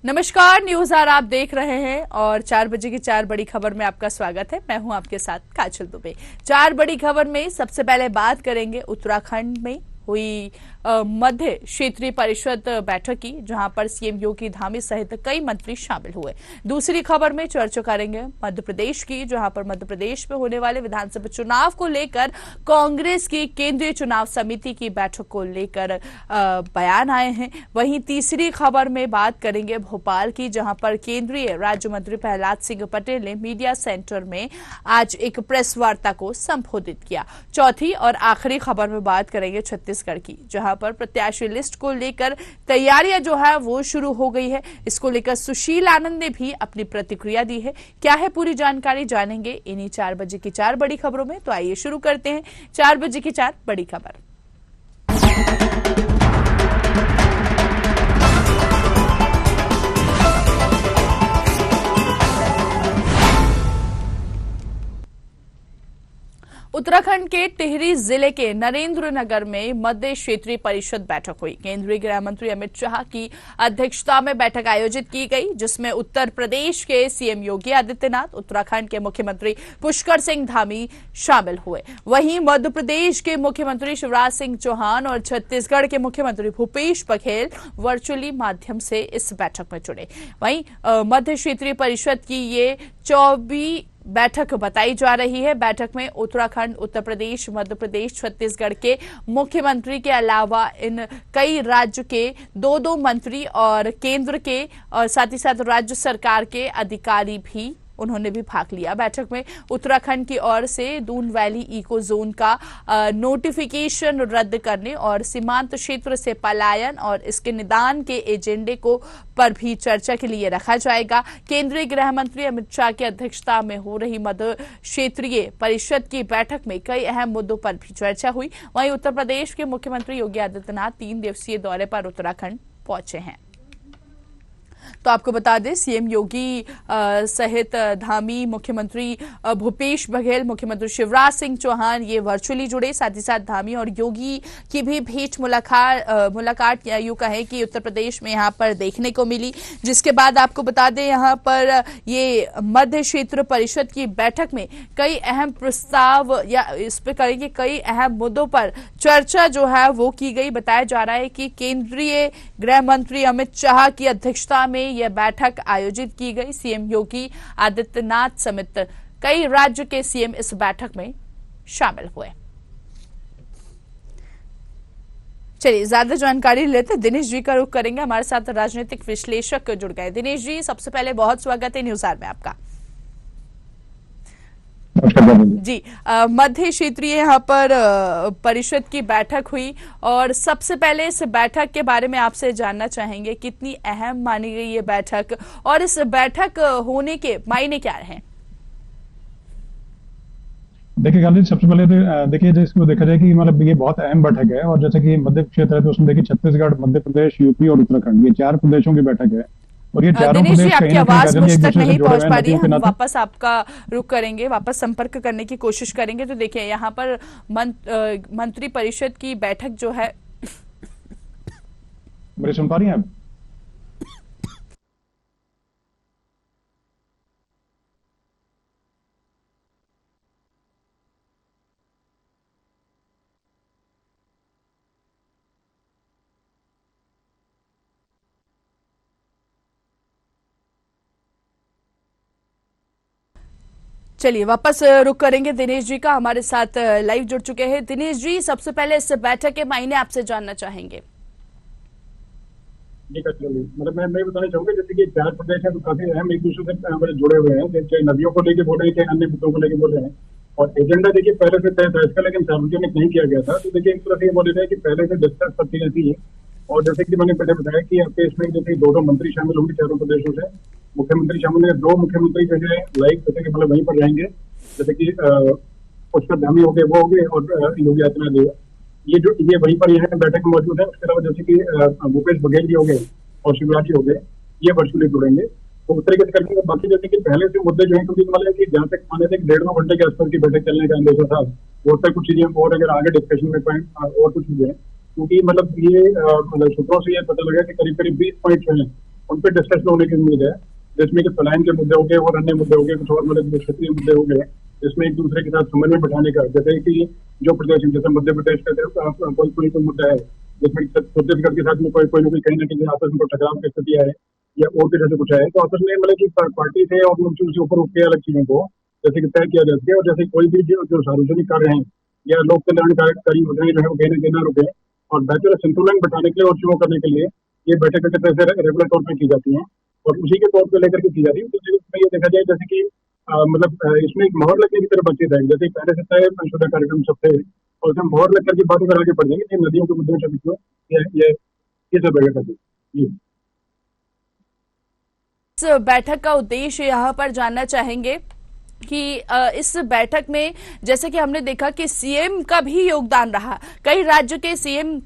नमस्कार, news are आप देख रहे हैं और 4 बजे की 4 बड़ी खबर में आपका स्वागत है। मैं हूं आपके साथ काजल दुबे। 4 बड़ी खबर में सबसे पहले बात करेंगे उत्तराखंड में हुई मध्य क्षेत्रीय परिषद बैठक की, जहां पर सीएम योगी धामी सहित कई मंत्री शामिल हुए। दूसरी खबर में चर्चा करेंगे मध्य प्रदेश की, जहां पर मध्य प्रदेश में होने वाले विधानसभा चुनाव को लेकर कांग्रेस की केंद्रीय चुनाव समिति की बैठक को लेकर बयान आए हैं। वहीं तीसरी खबर में बात करेंगे भोपाल की, जहां पर केंद्रीय राज्य मंत्री प्रहलाद सिंह पटेल ने मीडिया सेंटर में आज एक प्रेस वार्ता को संबोधित किया। चौथी और आखिरी खबर में बात करेंगे छत्तीसगढ़ की, जहां पर प्रत्याशी लिस्ट को लेकर तैयारियां जो है वो शुरू हो गई है। इसको लेकर सुशील आनंद ने भी अपनी प्रतिक्रिया दी है। क्या है पूरी जानकारी जानेंगे इन्हीं 4 बजे की 4 बड़ी खबरों में। तो आइए शुरू करते हैं 4 बजे की 4 बड़ी खबर। उत्तराखंड के टिहरी जिले के नरेंद्र नगर में मध्य क्षेत्रीय परिषद बैठक हुई। केंद्रीय गृह मंत्री अमित शाह की अध्यक्षता में बैठक आयोजित की गई, जिसमें उत्तर प्रदेश के सीएम योगी आदित्यनाथ, उत्तराखंड के मुख्यमंत्री पुष्कर सिंह धामी शामिल हुए। वहीं मध्य प्रदेश के मुख्यमंत्री शिवराज सिंह चौहान और छत्तीसगढ़ के मुख्यमंत्री भूपेश बघेल वर्चुअली माध्यम से इस बैठक में जुड़े। वहीं मध्य क्षेत्रीय परिषद की ये 24 बैठक बताई जा रही है। बैठक में उत्तराखंड, उत्तर प्रदेश, मध्य प्रदेश, छत्तीसगढ़ के मुख्यमंत्री के अलावा इन कई राज्य के 2-2 मंत्री और केंद्र के और साथ ही साथ राज्य सरकार के अधिकारी भी उन्होंने भी भाग लिया। बैठक में उत्तराखंड की ओर से दून वैली इको जोन का नोटिफिकेशन रद्द करने और सीमांत क्षेत्र से पलायन और इसके निदान के एजेंडे को पर भी चर्चा के लिए रखा जाएगा। केंद्रीय गृह मंत्री अमित शाह की अध्यक्षता में हो रही मध्य क्षेत्रीय परिषद की बैठक में कई अहम मुद्दों पर भी चर्चा हुई। वहीं उत्तर प्रदेश के मुख्यमंत्री योगी आदित्यनाथ 3 दिवसीय दौरे पर उत्तराखंड पहुंचे हैं। तो आपको बता दें, सीएम योगी सहित धामी, मुख्यमंत्री भूपेश बघेल, मुख्यमंत्री शिवराज सिंह चौहान ये वर्चुअली जुड़े। साथ ही साथ धामी और योगी की भी भेंट मुलाकात यूं कहें कि उत्तर प्रदेश में यहाँ पर देखने को मिली। जिसके बाद आपको बता दें, यहाँ पर ये मध्य क्षेत्र परिषद की बैठक में कई अहम प्रस्ताव या इस पर करेंगे कई अहम मुद्दों पर चर्चा जो है वो की गई। बताया जा रहा है कि केंद्रीय गृह मंत्री अमित शाह की अध्यक्षता में यह बैठक आयोजित की गई। सीएम योगी आदित्यनाथ समेत कई राज्य के सीएम इस बैठक में शामिल हुए। चलिए ज्यादा जानकारी लेते दिनेश जी का रुख करेंगे। हमारे साथ राजनीतिक विश्लेषक जुड़ गए। दिनेश जी, सबसे पहले बहुत स्वागत है न्यूज आर में आपका। जी, मध्य क्षेत्रीय यहाँ पर परिषद की बैठक हुई और सबसे पहले इस बैठक के बारे में आपसे जानना चाहेंगे, कितनी अहम मानी गई ये बैठक और इस बैठक होने के मायने क्या हैं? देखिए गांधी, सबसे पहले तो देखिए जिसको देखा जाए कि मतलब ये बहुत अहम बैठक है और जैसे कि मध्य क्षेत्र है तो उसमें देखिए छत्तीसगढ़, मध्य प्रदेश, यूपी और उत्तराखंड, ये 4 प्रदेशों की बैठक है। और ये चारों दिनेश जी, आपकी आवाज मुझ तक नहीं पहुंच पा रही है। हम वापस आपका रुख करेंगे, वापस संपर्क करने की कोशिश करेंगे। तो देखिए यहाँ पर मंत्री परिषद की बैठक जो है, मेरे सुन पा रही हैं आप? चलिए वापस रुक करेंगे दिनेश जी का। हमारे साथ लाइव जुड़ चुके हैं दिनेश जी। सबसे पहले इस बैठक के मायने आपसे जानना चाहेंगे। मतलब मैं बताना चाहूंगा, जैसे कि 4 प्रदेश है तो काफी अहम एक दूसरे से जुड़े हुए हैं, चाहे नदियों को लेकर बोल रहे हैं, चाहे अन्य मुद्दों को लेकर बोल रहे हैं। और एजेंडा देखिए पहले से तय था इसका, लेकिन सार्वजनिक नहीं किया गया था। तो देखिए एक तरह से ये बोल रहे हैं कि पहले से डिस्कस करती रहती है। और जैसे कि मैंने पहले बताया कि आपके इसमें जैसे 2-2 मंत्री शामिल होंगे चारों प्रदेशों से, मुख्यमंत्री शामिल होंगे। 2 मुख्यमंत्री जो है लाइक जैसे कि मतलब वहीं पर रहेंगे, जैसे कि पुष्कर धामी हो गए, वो हो गए, और योगी आदित्यनाथ ये वहीं पर यहाँ बैठक में मौजूद है। उसके अलावा जैसे कि भूपेश बघेल जी हो गए और शिवराज जी हो गए, ये वर्चुअली जुड़ेंगे। तो उस तरीके से करके बाकी जैसे कि पहले से मुद्दे जो है, क्योंकि मतलब कि जहाँ तक माने थे 1.5-2 घंटे के आसपास की बैठक चलने का अंदेशा था, वो तक कुछ चीजें और अगर आगे डिस्कशन में पॉइंट और कुछ चीजें, क्योंकि मतलब ये मतलब सूत्रों से ये पता लगा कि करीब 20 पॉइंट जो है उन पर डिस्कशन होने की उम्मीद है, जिसमें कि पलायन के मुद्दे हो गए और अन्य मुद्दे हो गए, कुछ और मतलब क्षेत्रीय मुद्दे हो गए, जिसमें एक दूसरे के साथ समन्वय बैठाने का, जैसे कि जो प्रदेश जैसे मध्य प्रदेश का कोई कोई मुद्दा है जिसमें छत्तीसगढ़ के साथ में कोई ना कोई कहीं ना कहीं आपस में टकराव की स्थिति आए या और भी जैसे कुछ है, तो आपस में मतलब कि पार्टी से और उसके ऊपर उठ के अलग चीजों को जैसे कि तय किया जा सके, और जैसे कोई भी जो सार्वजनिक कार्य हैं या लोक कल्याणकारी योजनाएं जो है वो कहीं ना कहीं ना रुके, और बेहतर संतुलन बैठाने के लिए और चुनाव करने के लिए ये बैठक जैसे रेगुलर तौर पर की जाती है और उसी के तौर पर लेकर के की जाती है। तो इसमें ये देखा जाए जैसे कि मतलब इसमें एक मोहर लगने की तरफ बातचीत है, जैसे पहले से तय शुदा कार्यक्रम सब थे और उसमें मोहर लग करके बात अगर आगे बढ़ जाएंगे तो नदियों के मुद्दों से ये सब रहेगा जी। इस बैठक का उद्देश्य यहाँ पर जानना चाहेंगे कि इस बैठक में जैसे कि हमने देखा कि सीएम का भी योगदान रहा, कई राज्यों के सीएम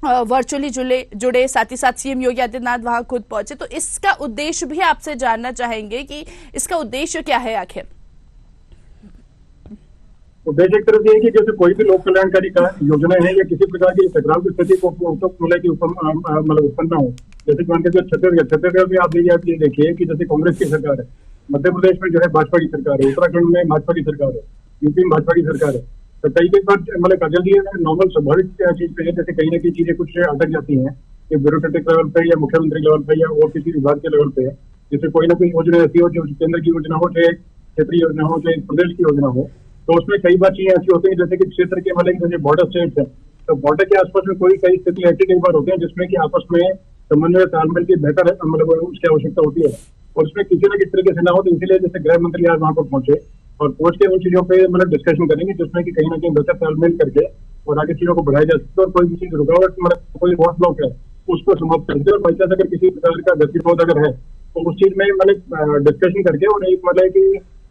वर्चुअली जुड़े, साथ ही साथ सीएम योगी आदित्यनाथ वहां खुद पहुंचे, तो इसका उद्देश्य भी आपसे जानना चाहेंगे कि इसका उद्देश्य क्या है आखिर। उद्देश्य एक तरफ ये है कि जैसे कोई भी लोक कल्याणकारी योजना है या किसी प्रकार की टकराव की स्थिति को मतलब उत्पन्न ना हो, जैसे कि मान के छत्तीसगढ़ में आप ये देखिए कि जैसे कांग्रेस की सरकार है, मध्य प्रदेश में जो है भाजपा की सरकार है, उत्तराखंड में भाजपा की सरकार है, यूपी में भाजपा की सरकार है, तो कई बार मतलब जल्दी नॉर्मल स्वाभाविक चीज पे है, जैसे कहीं ना कहीं चीजें कुछ अटक जाती हैं कि ब्यूरोक्रेटिक लेवल पे या मुख्यमंत्री लेवल पे या और किसी विभाग के लेवल पे, जैसे कोई ना कोई योजना ऐसी हो जो केंद्र की योजना हो, चाहे क्षेत्रीय योजना हो, चाहे प्रदेश की योजना हो, तो उसमें कई बार चीजें ऐसी होती है जैसे कि क्षेत्र के मतलब जैसे बॉर्डर स्टेट्स है, तो बॉर्डर के आसपास में कोई कई स्थिति ऐसी कई बार होती है जिसमें कि आपस में समन्वय तालमेल की बेहतर मतलब उसकी आवश्यकता होती है, और उसमें किसी न किसी तरीके से ना हो, तो इसीलिए जैसे गृह मंत्री आज वहां पर पहुंचे और पहुंच के उन चीजों पे मतलब डिस्कशन करेंगे जिसमें कि कहीं ना कहीं बेहतर तालमेल करके और आगे चीजों को बढ़ाया जा सकता है, और कोई भी चीज रुकावट मतलब कोई रोड ब्लॉक है उसको समाप्त करके, और बाई चांस अगर किसी प्रकार का गतिरोध अगर है तो उस चीज में मतलब डिस्कशन करके और एक मतलब कि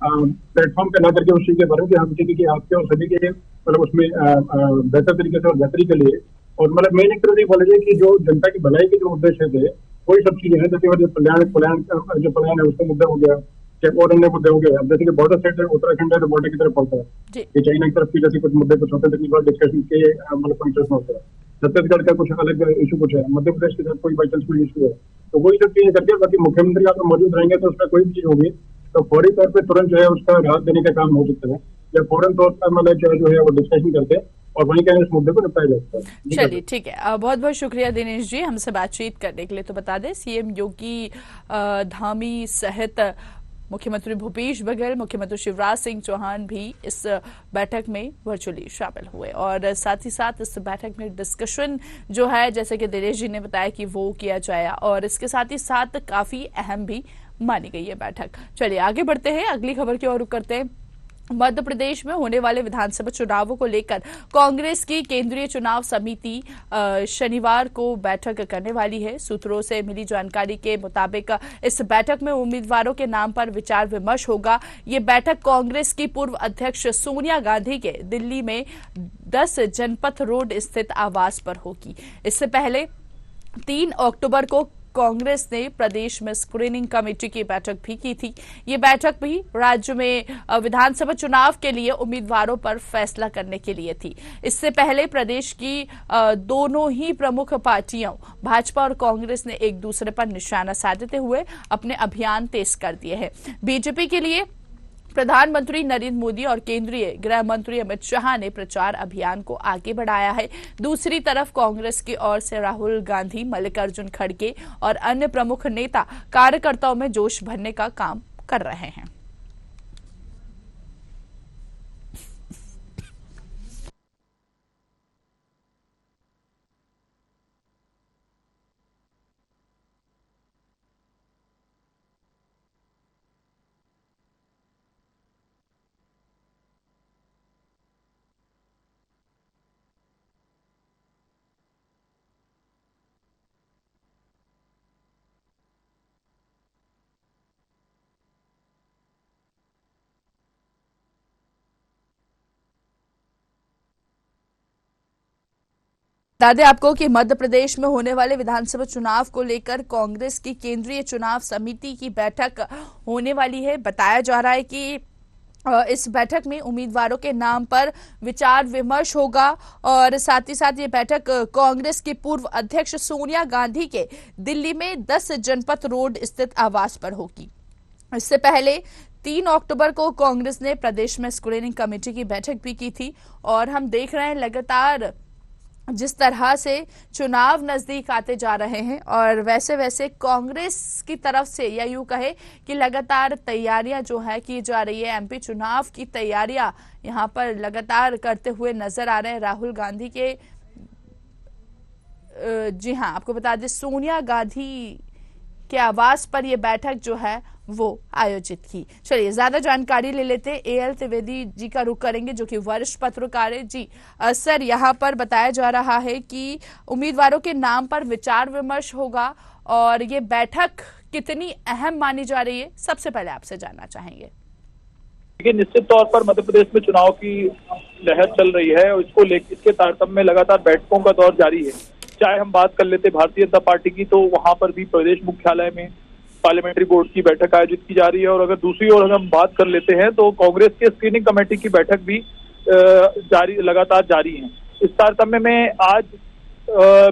प्लेटफॉर्म पे ला करके उस चीज के बारे में हम चाहिए कि आपके और सभी के मतलब उसमें बेहतर तरीके से और बेहतरी के लिए, और मतलब मेन एक तरह से बोला जाए कि जो जनता की भलाई के जो उद्देश्य थे वही सब चीजें हैं, जैसे जो पलायन है उसका मुद्दा हो गया, चाहे और अन्य मुद्दे हो गए। अब जैसे कि बॉर्डर साइड है, उत्तराखंड है तो बॉर्डर की तरफ पड़ता है कि चाइना की तरफ की जैसे कुछ मुद्दे कुछ होते हैं डिस्कशन के मतलब पॉइंट्स में होता है, छत्तीसगढ़ का कुछ अलग इशू कुछ है, मध्य प्रदेश के साथ कोई बाई चांस कोई इशू है, तो वही सब चीजें करके बाकी मुख्यमंत्री आप मौजूद रहेंगे तो उसमें कोई भी चीज होगी तो फौरी तौर पर तुरंत जो है उसका राहत देने का काम हो सकता है, या फौरन तौर पर मतलब जो है वो डिस्कशन करके और वहीं कहीं इस मुद्दे को निपटाया जा सकता है। चलिए ठीक है, बहुत बहुत शुक्रिया दिनेश जी हमसे बातचीत करने के लिए। तो बता दें सीएम योगी धामी सहित मुख्यमंत्री भूपेश बघेल, मुख्यमंत्री शिवराज सिंह चौहान भी इस बैठक में वर्चुअली शामिल हुए, और साथ ही साथ इस बैठक में डिस्कशन जो है जैसे कि दिनेश जी ने बताया कि वो किया जाए, और इसके साथ ही साथ काफी अहम भी मानी गई है बैठक। चलिए आगे बढ़ते हैं, अगली खबर की ओर रुख करते हैं। मध्य प्रदेश में होने वाले विधानसभा चुनावों को लेकर कांग्रेस की केंद्रीय चुनाव समिति शनिवार को बैठक करने वाली है। सूत्रों से मिली जानकारी के मुताबिक इस बैठक में उम्मीदवारों के नाम पर विचार विमर्श होगा। ये बैठक कांग्रेस की पूर्व अध्यक्ष सोनिया गांधी के दिल्ली में 10 जनपथ रोड स्थित आवास पर होगी। इससे पहले 3 अक्टूबर को कांग्रेस ने प्रदेश में स्क्रीनिंग कमेटी की बैठक भी की थी। ये बैठक भी राज्य में विधानसभा चुनाव के लिए उम्मीदवारों पर फैसला करने के लिए थी। इससे पहले प्रदेश की दोनों ही प्रमुख पार्टियों भाजपा और कांग्रेस ने एक दूसरे पर निशाना साधते हुए अपने अभियान तेज कर दिए हैं। बीजेपी के लिए प्रधानमंत्री नरेंद्र मोदी और केंद्रीय गृह मंत्री अमित शाह ने प्रचार अभियान को आगे बढ़ाया है। दूसरी तरफ कांग्रेस की ओर से राहुल गांधी, मल्लिकार्जुन खड़गे और अन्य प्रमुख नेता कार्यकर्ताओं में जोश भरने का काम कर रहे हैं। बता दें आपको कि मध्य प्रदेश में होने वाले विधानसभा चुनाव को लेकर कांग्रेस की केंद्रीय चुनाव समिति की बैठक होने वाली है। बताया जा रहा है कि इस बैठक में उम्मीदवारों के नाम पर विचार विमर्श होगा और साथ ही साथ ये बैठक कांग्रेस की पूर्व अध्यक्ष सोनिया गांधी के दिल्ली में 10 जनपथ रोड स्थित आवास पर होगी। इससे पहले 3 अक्टूबर को कांग्रेस ने प्रदेश में स्क्रीनिंग कमेटी की बैठक भी की थी और हम देख रहे हैं लगातार जिस तरह से चुनाव नजदीक आते जा रहे हैं और वैसे वैसे कांग्रेस की तरफ से या यूं कहे कि लगातार तैयारियां जो है की जा रही है। एमपी चुनाव की तैयारियां यहां पर लगातार करते हुए नजर आ रहे हैं राहुल गांधी के। जी हां, आपको बता दें सोनिया गांधी के आवास पर यह बैठक जो है वो आयोजित की। चलिए ज्यादा जानकारी ले लेते हैं, एएल त्रिवेदी जी का रुख करेंगे जो कि वरिष्ठ पत्रकार है। जी सर, यहाँ पर बताया जा रहा है कि उम्मीदवारों के नाम पर विचार विमर्श होगा और ये बैठक कितनी अहम मानी जा रही है, सबसे पहले आपसे जानना चाहेंगे। देखिए, निश्चित तौर पर मध्य प्रदेश में चुनाव की लहर चल रही है और इसको लेकर इसके तारतम्य में लगातार बैठकों का दौर जारी है। चाहे हम बात कर लेते भारतीय जनता पार्टी की, तो वहां पर भी प्रदेश मुख्यालय में पार्लियामेंट्री बोर्ड की बैठक आयोजित की जा रही है और अगर दूसरी ओर हम बात कर लेते हैं तो कांग्रेस के स्क्रीनिंग कमेटी की बैठक भी लगातार जारी है। इस तारतम्य में आज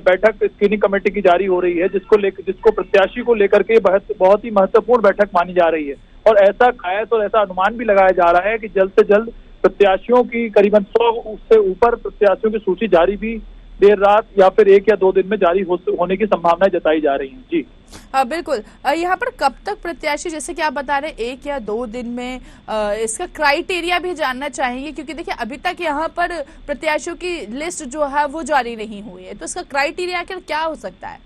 बैठक स्क्रीनिंग कमेटी की जारी हो रही है जिसको प्रत्याशी को लेकर के बहुत ही महत्वपूर्ण बैठक मानी जा रही है और ऐसा कयास और ऐसा अनुमान भी लगाया जा रहा है कि जल्द से जल्द प्रत्याशियों की करीबन 100 से ऊपर प्रत्याशियों की सूची जारी भी देर रात या फिर 1 या 2 दिन में जारी होने की संभावनाएं जताई जा रही हैं। जी बिल्कुल। यहाँ पर कब तक प्रत्याशी, जैसे कि आप बता रहे हैं 1 या 2 दिन में, इसका क्राइटेरिया भी जानना चाहेंगे क्योंकि देखिए अभी तक यहाँ पर प्रत्याशियों की लिस्ट जो है वो जारी नहीं हुई है, तो इसका क्राइटेरिया आखिर क्या हो सकता है?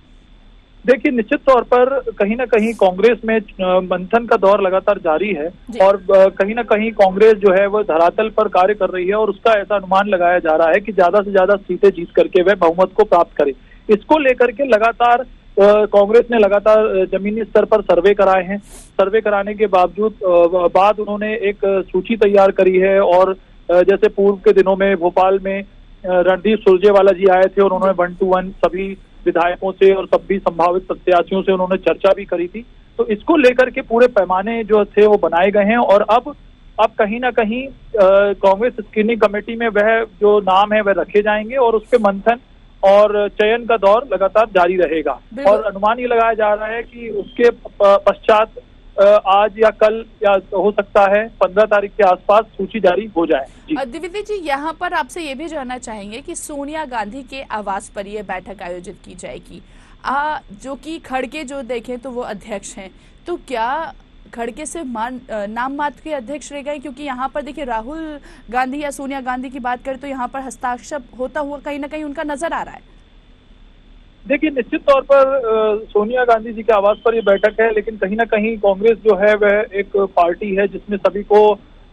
देखिए, निश्चित तौर पर कहीं ना कहीं कांग्रेस में मंथन का दौर लगातार जारी है और कहीं ना कहीं कांग्रेस जो है वो धरातल पर कार्य कर रही है और उसका ऐसा अनुमान लगाया जा रहा है कि ज्यादा से ज्यादा सीटें जीत करके वह बहुमत को प्राप्त करे। इसको लेकर के लगातार कांग्रेस ने लगातार जमीनी स्तर पर सर्वे कराए हैं। सर्वे कराने के बाद उन्होंने एक सूची तैयार करी है और जैसे पूर्व के दिनों में भोपाल में रणदीप सुरजेवाला जी आए थे और उन्होंने 1 to 1 सभी विधायकों से और सभी संभावित प्रत्याशियों से उन्होंने चर्चा भी करी थी। तो इसको लेकर के पूरे पैमाने जो थे वो बनाए गए हैं और अब कहीं ना कहीं कांग्रेस स्क्रीनिंग कमेटी में वह जो नाम है वह रखे जाएंगे और उस पर मंथन और चयन का दौर लगातार जारी रहेगा और अनुमान ये लगाया जा रहा है कि उसके पश्चात आज या कल या हो सकता है 15 तारीख के आसपास सूची जारी हो जाए। द्विवेदी जी, यहाँ पर आपसे ये भी जानना चाहेंगे कि सोनिया गांधी के आवास पर यह बैठक आयोजित की जाएगी, जो कि खड़गे जो देखें तो वो अध्यक्ष हैं, तो क्या खड़गे से नाम मात्र के अध्यक्ष रह गए? क्योंकि यहाँ पर देखिए राहुल गांधी या सोनिया गांधी की बात करें तो यहाँ पर हस्ताक्षर होता हुआ कहीं ना कहीं उनका नजर आ रहा है। देखिए, निश्चित तौर पर सोनिया गांधी जी के आवास पर यह बैठक है, लेकिन कहीं ना कहीं कांग्रेस जो है वह एक पार्टी है जिसमें सभी को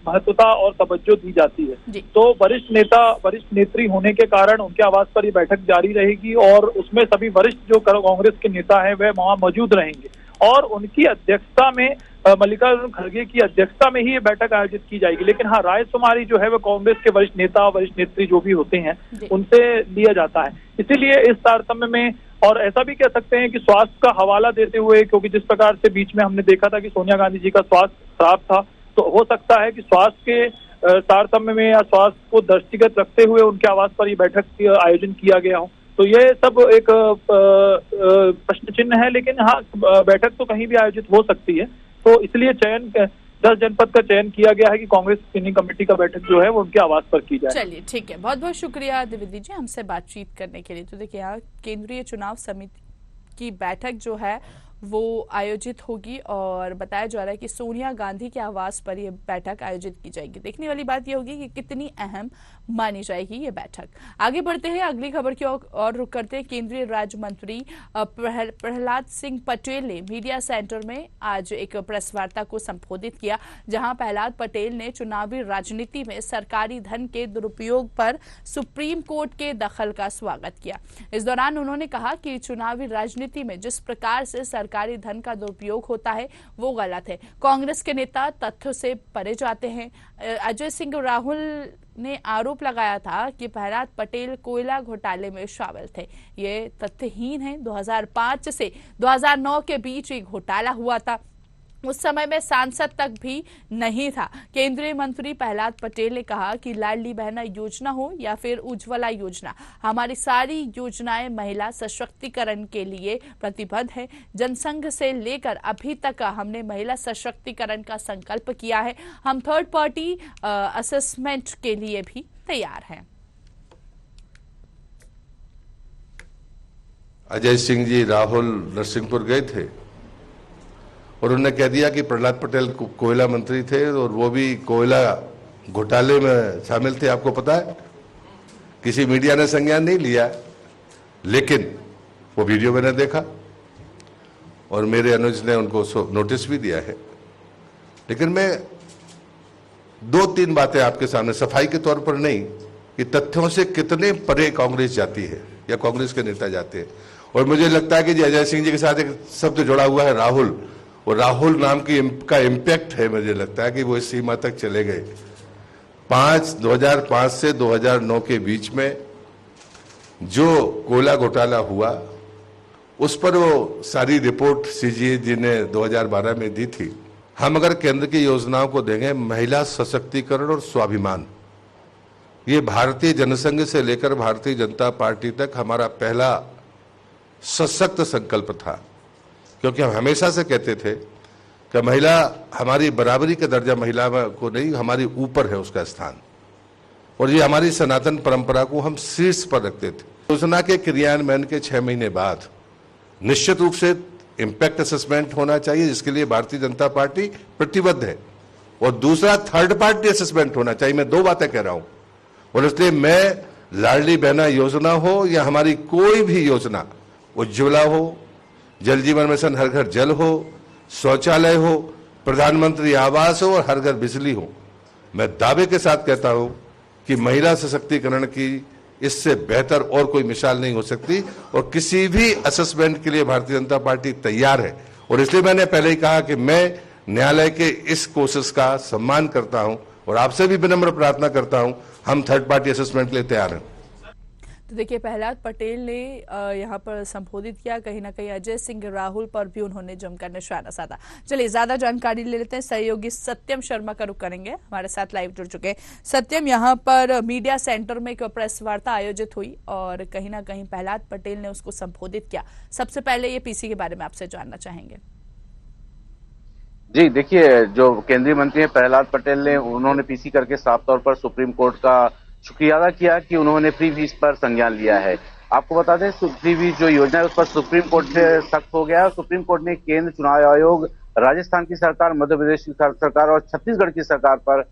महत्वता और तवज्जो दी जाती है। तो वरिष्ठ नेत्री होने के कारण उनके आवास पर यह बैठक जारी रहेगी और उसमें सभी वरिष्ठ जो कांग्रेस के नेता हैं वह वहां मौजूद रहेंगे और उनकी अध्यक्षता में मल्लिकार्जुन खड़गे की अध्यक्षता में ही ये बैठक आयोजित की जाएगी। लेकिन हाँ, रायशुमारी जो है वो कांग्रेस के वरिष्ठ नेता वरिष्ठ नेत्री जो भी होते हैं उनसे लिया जाता है। इसीलिए इस तारतम्य में और ऐसा भी कह सकते हैं कि स्वास्थ्य का हवाला देते हुए, क्योंकि जिस प्रकार से बीच में हमने देखा था कि सोनिया गांधी जी का स्वास्थ्य खराब था, तो हो सकता है कि स्वास्थ्य के तारतम्य में या स्वास्थ्य को दृष्टिगत रखते हुए उनके आवास पर ये बैठक का आयोजन किया गया हो। तो ये सब एक प्रश्न चिन्ह है, लेकिन हाँ, बैठक तो कहीं भी आयोजित हो सकती है। तो इसलिए 10 जनपद का चयन किया गया है कि कांग्रेस स्क्रीनिंग कमेटी का बैठक जो है वो उनके आवास पर की जाए। चलिए ठीक है, बहुत बहुत शुक्रिया द्विवेदी जी हमसे बातचीत करने के लिए। तो देखिए, यहाँ केंद्रीय चुनाव समिति की बैठक जो है वो आयोजित होगी और बताया जा रहा है कि सोनिया गांधी के आवास पर यह बैठक आयोजित की जाएगी। देखने वाली बात यह होगी कि कितनी अहम मानी जाएगी ये बैठक। आगे बढ़ते हैं, अगली खबर की और रुख करते हैं। केंद्रीय राज्य मंत्री प्रहलाद सिंह पटेल ने मीडिया सेंटर में आज एक प्रेस वार्ता को संबोधित किया, जहां प्रहलाद पटेल ने चुनावी राजनीति में सरकारी धन के दुरुपयोग पर सुप्रीम कोर्ट के दखल का स्वागत किया। इस दौरान उन्होंने कहा कि चुनावी राजनीति में जिस प्रकार से सरकारी धन का दुरुपयोग होता है वो गलत है। कांग्रेस के नेता तथ्यों से परे जाते हैं। अजय सिंह राहुल ने आरोप लगाया था कि प्रहलाद पटेल कोयला घोटाले में शामिल थे। ये तथ्यहीन है। 2005 से 2009 के बीच एक घोटाला हुआ था उस समय में सांसद तक भी नहीं था। केंद्रीय मंत्री प्रहलाद पटेल ने कहा कि लाडली बहना योजना हो या फिर उज्ज्वला योजना, हमारी सारी योजनाएं महिला सशक्तिकरण के लिए प्रतिबद्ध है। जनसंघ से लेकर अभी तक हमने महिला सशक्तिकरण का संकल्प किया है। हम थर्ड पार्टी असेसमेंट के लिए भी तैयार हैं। अजय सिंह जी राहुल नरसिंहपुर गए थे और उन्होंने कह दिया कि प्रहलाद पटेल कोयला मंत्री थे और वो भी कोयला घोटाले में शामिल थे। आपको पता है, किसी मीडिया ने संज्ञान नहीं लिया, लेकिन वो वीडियो मैंने देखा और मेरे अनुज ने उनको नोटिस भी दिया है। लेकिन मैं 2-3 बातें आपके सामने सफाई के तौर पर नहीं, कि तथ्यों से कितने परे कांग्रेस जाती है या कांग्रेस के नेता जाते हैं। और मुझे लगता है कि अजय सिंह जी के साथ एक शब्द जुड़ा हुआ है, राहुल। और राहुल नाम का इम्पैक्ट है, मुझे लगता है कि वो इस सीमा तक चले गए। 2005 से 2009 के बीच में जो कोयला घोटाला हुआ, उस पर वो सारी रिपोर्ट सीजीए ने 2012 में दी थी। हम अगर केंद्र की योजनाओं को देखें, महिला सशक्तिकरण और स्वाभिमान, ये भारतीय जनसंघ से लेकर भारतीय जनता पार्टी तक हमारा पहला सशक्त संकल्प था। क्योंकि हम हमेशा से कहते थे कि महिला, हमारी बराबरी का दर्जा महिला को नहीं, हमारी ऊपर है उसका स्थान, और ये हमारी सनातन परंपरा को हम शीर्ष पर रखते थे। योजना के क्रियान्वयन के 6 महीने बाद निश्चित रूप से इम्पैक्ट असेसमेंट होना चाहिए, जिसके लिए भारतीय जनता पार्टी प्रतिबद्ध है। और दूसरा, थर्ड पार्टी असेसमेंट होना चाहिए। मैं 2 बातें कह रहा हूं, और इसलिए मैं लाडली बहना योजना हो या हमारी कोई भी योजना, उज्ज्वला हो, जल जीवन मिशन हर घर जल हो, शौचालय हो, प्रधानमंत्री आवास हो और हर घर बिजली हो, मैं दावे के साथ कहता हूं कि महिला सशक्तिकरण की इससे बेहतर और कोई मिसाल नहीं हो सकती। और किसी भी असेसमेंट के लिए भारतीय जनता पार्टी तैयार है। और इसलिए मैंने पहले ही कहा कि मैं न्यायालय के इस कोशिश का सम्मान करता हूं और आपसे भी विनम्र प्रार्थना करता हूं, हम थर्ड पार्टी असेसमेंट के लिए तैयार हैं। तो देखिए, प्रहलाद पटेल ने यहाँ पर संबोधित किया, कहीं ना कहीं अजय सिंह राहुल पर भी उन्होंने जमकर निशाना साधा। चलिए ज्यादा जानकारी ले लेते हैं, सहयोगी सत्यम शर्मा का रुख करेंगे, हमारे साथ लाइव जुड़ चुके हैं। सत्यम, यहाँ पर मीडिया सेंटर में एक प्रेस वार्ता आयोजित हुई और कहीं ना कहीं प्रहलाद पटेल ने उसको संबोधित किया। सबसे पहले ये पीसी के बारे में आपसे जानना चाहेंगे। जी देखिए, जो केंद्रीय मंत्री हैं प्रहलाद पटेल ने, उन्होंने पीसी करके साफ तौर पर सुप्रीम कोर्ट का शुक्रिया अदा किया कि उन्होंने फ्री वीज पर संज्ञान लिया है। आपको बता दें, फ्री वीज जो योजना है उस पर सुप्रीम कोर्ट से सख्त हो गया। सुप्रीम कोर्ट ने केंद्र चुनाव आयोग, राजस्थान की सरकार, मध्य प्रदेश की सरकार और छत्तीसगढ़ की सरकार पर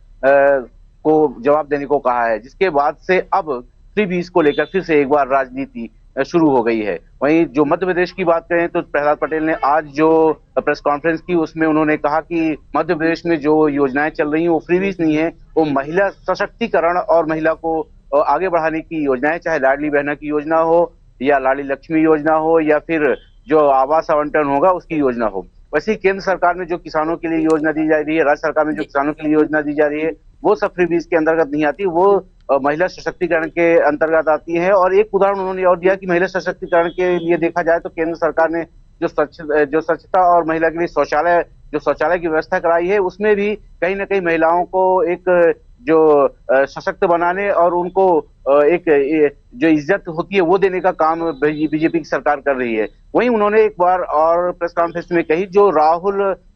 को जवाब देने को कहा है, जिसके बाद से अब फ्री वीज को लेकर फिर से एक बार राजनीति शुरू हो गई है। वहीं जो मध्य प्रदेश की बात करें तो प्रहलाद पटेल ने आज जो प्रेस कॉन्फ्रेंस की, उसमें उन्होंने कहा कि मध्य प्रदेश में जो योजनाएं चल रही हैं वो फ्रीबीज नहीं है, वो महिला सशक्तिकरण और महिला को आगे बढ़ाने की योजनाएं, चाहे लाडली बहना की योजना हो या लाडली लक्ष्मी योजना हो या फिर जो आवास आवंटन होगा उसकी योजना हो। वैसे ही केंद्र सरकार में जो किसानों के लिए योजना दी जा रही है, राज्य सरकार में जो किसानों के लिए योजना दी जा रही है, वो सब फ्रीबीज के अंतर्गत नहीं आती, वो महिला सशक्तिकरण के अंतर्गत आती है। और एक उदाहरण उन्होंने और दिया कि महिला सशक्तिकरण के लिए देखा जाए तो केंद्र सरकार ने जो स्वच्छता और महिला के लिए शौचालय की व्यवस्था कराई है, उसमें भी कहीं ना कहीं महिलाओं को एक जो सशक्त बनाने और उनको एक जो इज्जत होती है वो देने का काम बीजेपी की सरकार कर रही है। वहीं उन्होंने एक बार और प्रेस कॉन्फ्रेंस में कही, जो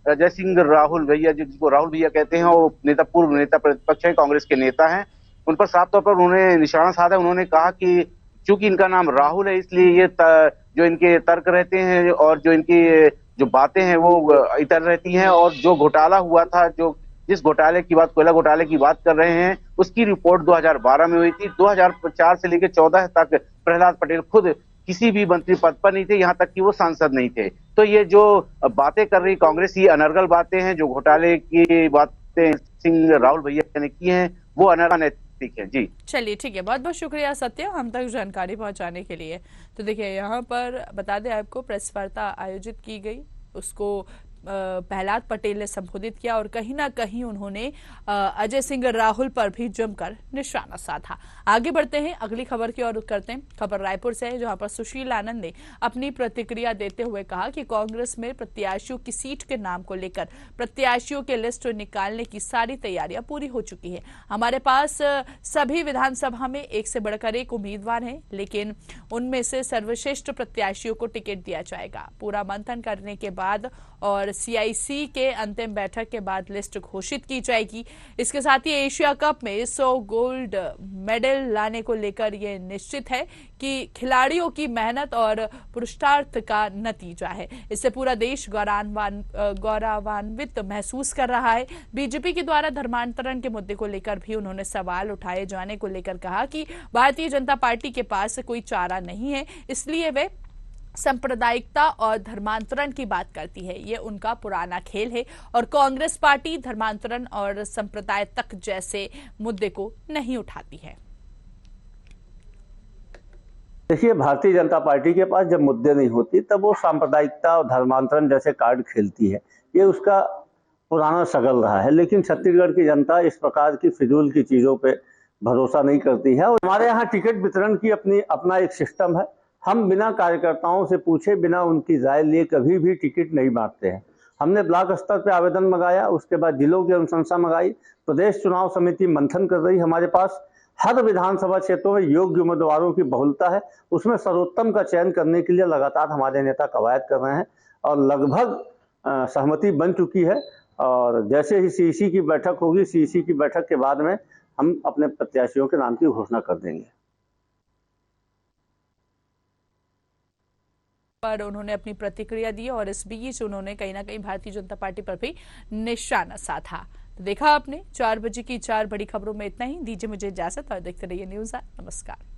अजय सिंह राहुल भैया, जिसको राहुल भैया कहते हैं, वो पूर्व नेता प्रतिपक्ष है, कांग्रेस के नेता हैं, उन पर साफ तौर पर उन्होंने निशाना साधा। उन्होंने कहा कि चूंकि इनका नाम राहुल है, इसलिए ये जो इनके तर्क रहते हैं और जो इनकी जो बातें हैं वो इतर रहती हैं। और जो घोटाला हुआ था, जिस घोटाले की बात, कोयला घोटाले की बात कर रहे हैं, उसकी रिपोर्ट 2012 में हुई थी। 2004 से लेकर 14 तक प्रहलाद पटेल खुद किसी भी मंत्री पद पर नहीं थे, यहाँ तक कि वो सांसद नहीं थे। तो ये जो बातें कर रही कांग्रेस, ये अनर्गल बातें हैं। जो घोटाले की बातें सिंह राहुल भैया ने की हैं, वो अनैतिक है। जी चलिए, ठीक है, बहुत बहुत शुक्रिया सत्य, हम तक जानकारी पहुंचाने के लिए। तो देखिए, यहाँ पर बता दें आपको, प्रेस वार्ता आयोजित की गई, उसको प्रहलाद पटेल ने संबोधित किया और कहीं ना कहीं उन्होंने अजय सिंह राहुल पर भी जमकर निशाना साधा। आगे बढ़ते हैं, अगली खबर की ओर करते हैं। खबर रायपुर से है, जहां पर सुशील आनंद ने अपनी प्रतिक्रिया देते हुए कहा कि कांग्रेस में प्रत्याशियों की सीट के नाम को लेकर प्रत्याशियों के लिस्ट निकालने की सारी तैयारियां पूरी हो चुकी है। हमारे पास सभी विधानसभा में एक से बढ़कर एक उम्मीदवार हैं, लेकिन उनमें से सर्वश्रेष्ठ प्रत्याशियों को टिकट दिया जाएगा। पूरा मंथन करने के बाद और सीआईसी के अंतिम बैठक के बाद लिस्ट घोषित की जाएगी। इसके साथ ही एशिया कप में 100 गोल्ड मेडल लाने को लेकर यह निश्चित है कि खिलाड़ियों की मेहनत और पुरुषार्थ का नतीजा है। इससे पूरा देश गौरवान्वित महसूस कर रहा है। बीजेपी के द्वारा धर्मांतरण के मुद्दे को लेकर भी उन्होंने सवाल उठाए जाने को लेकर कहा कि भारतीय जनता पार्टी के पास कोई चारा नहीं है, इसलिए वे सांप्रदायिकता और धर्मांतरण की बात करती है। ये उनका पुराना खेल है और कांग्रेस पार्टी धर्मांतरण और संप्रदाय तक जैसे मुद्दे को नहीं उठाती है। देखिए, भारतीय जनता पार्टी के पास जब मुद्दे नहीं होती तब वो सांप्रदायिकता और धर्मांतरण जैसे कार्ड खेलती है। ये उसका पुराना शगल रहा है, लेकिन छत्तीसगढ़ की जनता इस प्रकार की फिजूल की चीजों पे भरोसा नहीं करती है। और हमारे यहाँ टिकट वितरण की अपना एक सिस्टम है। हम बिना कार्यकर्ताओं से पूछे, बिना उनकी राय लिए कभी भी टिकट नहीं बांटते हैं। हमने ब्लॉक स्तर पे आवेदन मंगाया, उसके बाद जिलों की अनुशंसा मंगाई, प्रदेश चुनाव समिति मंथन कर रही। हमारे पास हर विधानसभा क्षेत्रों में योग्य उम्मीदवारों की बहुलता है, उसमें सर्वोत्तम का चयन करने के लिए लगातार हमारे नेता कवायद कर रहे हैं और लगभग सहमति बन चुकी है। और जैसे ही सीईसी की बैठक होगी, सीईसी की बैठक के बाद में हम अपने प्रत्याशियों के नाम की घोषणा कर देंगे। पर उन्होंने अपनी प्रतिक्रिया दी और इस बीच उन्होंने कहीं ना कहीं भारतीय जनता पार्टी पर भी निशाना साधा। तो देखा आपने 4 बजे की 4 बड़ी खबरों में इतना ही। दीजिए मुझे इजाजत और देखते रहिए न्यूज़। नमस्कार।